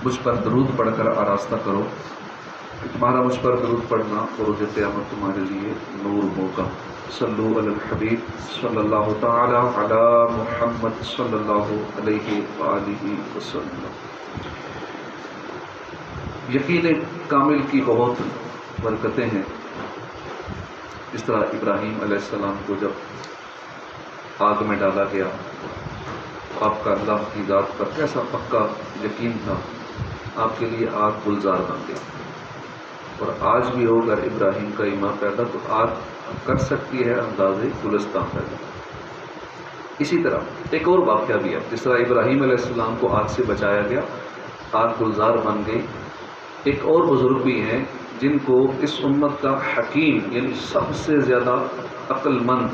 مجھ پر درود پڑھ کر آراستہ کرو کہ تمہارا مجھ پر درود پڑھنا اور روز قیامت تمہارے لیے نور ہوگا۔ صلو علی الحبیب صلی اللہ تعالی علی محمد صلی اللہ علیہ وآلہ وسلم۔ یقین کامل کی بہت برکتیں ہیں۔ اس طرح ابراہیم علیہ السلام کو جب آگ میں ڈالا گیا، آپ کا اللہ کی ذات پر کیسا پکا یقین تھا، آپ کے لیے آگ گلزار بن گئی۔ اور آج بھی ہو اگر ابراہیم کا ایمان پیدا تو آگ کر سکتی ہے اندازے گلستان پیدا۔ اسی طرح ایک اور واقعہ بھی ہے، جس طرح ابراہیم علیہ السلام کو آگ سے بچایا گیا، آگ گلزار بن گئی۔ ایک اور بزرگ بھی ہیں جن کو اس امت کا حکیم یعنی سب سے زیادہ عقل مند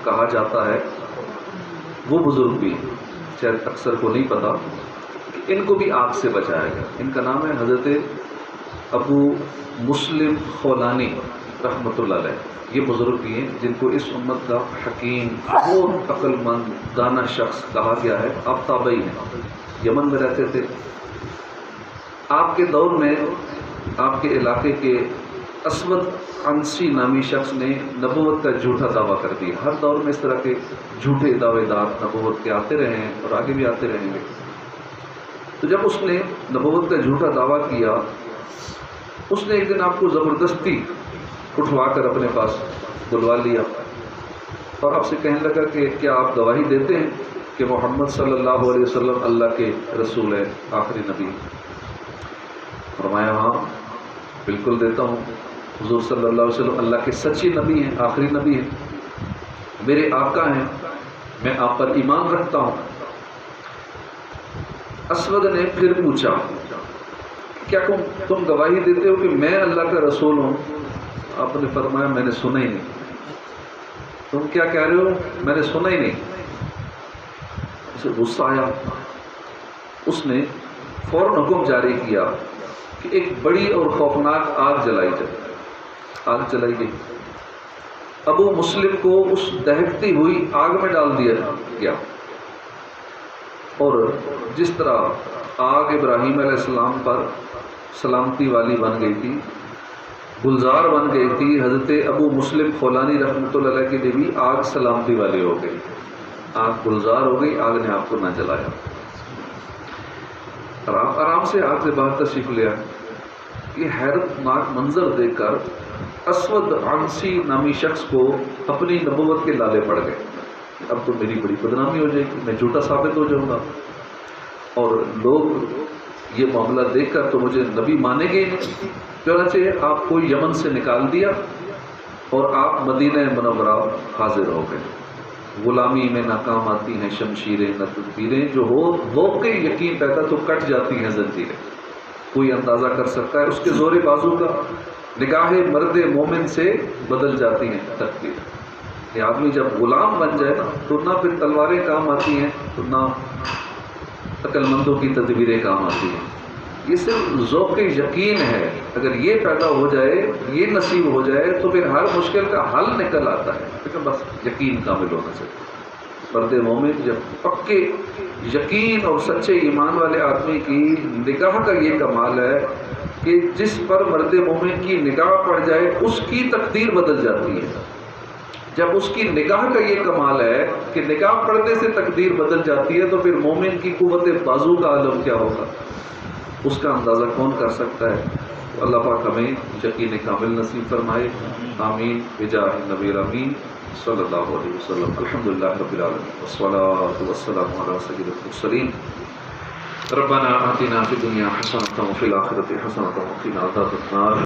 کہا جاتا ہے، وہ بزرگ بھی ہیں، شاید اکثر کو نہیں پتا کہ ان کو بھی آگ سے بچایا گیا۔ ان کا نام ہے حضرت ابو مسلم خولانی رحمۃ اللہ علیہ۔ یہ بزرگ بھی ہیں جن کو اس امت کا حکیم اور عقل مند دانا شخص کہا گیا ہے۔ آپ تابعی ہیں، یمن میں رہتے تھے۔ آپ کے دور میں آپ کے علاقے کے اسود عنسی نامی شخص نے نبوت کا جھوٹا دعویٰ کر دیا۔ ہر دور میں اس طرح کے جھوٹے دعوے دار نبوت کے آتے رہے ہیں اور آگے بھی آتے رہیں گے۔ تو جب اس نے نبوت کا جھوٹا دعویٰ کیا، اس نے ایک دن آپ کو زبردستی اٹھوا کر اپنے پاس بلوا لیا اور آپ سے کہنے لگا کہ کیا آپ گواہی دیتے ہیں کہ محمد صلی اللہ علیہ وسلم اللہ کے رسول ہے، آخری نبی؟ فرمایا ہاں بالکل دیتا ہوں، حضور صلی اللہ علیہ وسلم اللہ کے سچے نبی ہیں، آخری نبی ہیں، میرے آقا ہیں، میں آپ پر ایمان رکھتا ہوں۔ اسود نے پھر پوچھا کیا تم گواہی دیتے ہو کہ میں اللہ کا رسول ہوں؟ آپ نے فرمایا میں نے سنا ہی نہیں۔ تم کیا کہہ رہے ہو؟ میں نے سنا ہی نہیں۔ اسے غصہ آیا، اس نے فوراً حکم جاری کیا کہ ایک بڑی اور خوفناک آگ جلائی جائے۔ آگ جلائی گئی، ابو مسلم کو اس دہکتی ہوئی آگ میں ڈال دیا گیا، اور جس طرح آگ ابراہیم علیہ السلام پر سلامتی والی بن گئی تھی، گلزار بن گئی تھی، حضرت ابو مسلم خولانی رحمۃ اللہ علیہ کے لیے بھی آگ سلامتی والی ہو گئی، آگ گلزار ہو گئی، آگ نے آپ کو نہ جلایا۔ اور آپ آرام سے آگ سے باہر تشریف لے آئے۔ یہ حیرت ناک منظر دیکھ کر اسود عنسی نامی شخص کو اپنی نبوت کے لالے پڑ گئے، اب تو میری بڑی بدنامی ہو جائے گی، میں جھوٹا ثابت ہو جاؤں گا، اور لوگ یہ معاملہ دیکھ کر تو مجھے نبی مانیں گے نہیں۔ چنانچہ آپ کو یمن سے نکال دیا اور آپ مدینہ منورہ حاضر ہو گئے۔ غلامی میں ناکام آتی ہیں شمشیریں نہ تدبیریں، جو ہو ذوق کے یقین پیدا تو کٹ جاتی ہیں زنجیریں۔ کوئی اندازہ کر سکتا ہے اس کے زور بازو کا، نگاہ مرد مومن سے بدل جاتی ہیں تقدیر۔ یہ آدمی جب غلام بن جائے نا تو نہ پھر تلواریں کام آتی ہیں تو نہ عقل مندوں کی تدبیریں کام آتی ہیں۔ یہ صرف ذوق یقین ہے، اگر یہ پیدا ہو جائے، یہ نصیب ہو جائے تو پھر ہر مشکل کا حل نکل آتا ہے، لیکن بس یقین کامل ہونا چاہیے۔ مرد مومن جب پکے یقین اور سچے ایمان والے آدمی کی نگاہ کا یہ کمال ہے کہ جس پر مرد مومن کی نگاہ پڑ جائے اس کی تقدیر بدل جاتی ہے۔ جب اس کی نگاہ کا یہ کمال ہے کہ نگاہ پڑنے سے تقدیر بدل جاتی ہے تو پھر مومن کی قوت بازو کا عالم کیا ہوگا، اس کا اندازہ کون کر سکتا ہے؟ اللہ پاک ہمیں یقین کامل نصیب فرمائے، آمین بجاہ نبی الامین صلی اللہ علیہ وسلم۔ الحمدللہ رب العالمین والصلاة والسلام علی سید المرسلین۔ ربنا آتنا فی الدنیا حسنۃ وفی الآخرۃ حسنۃ وقنا عذاب النار۔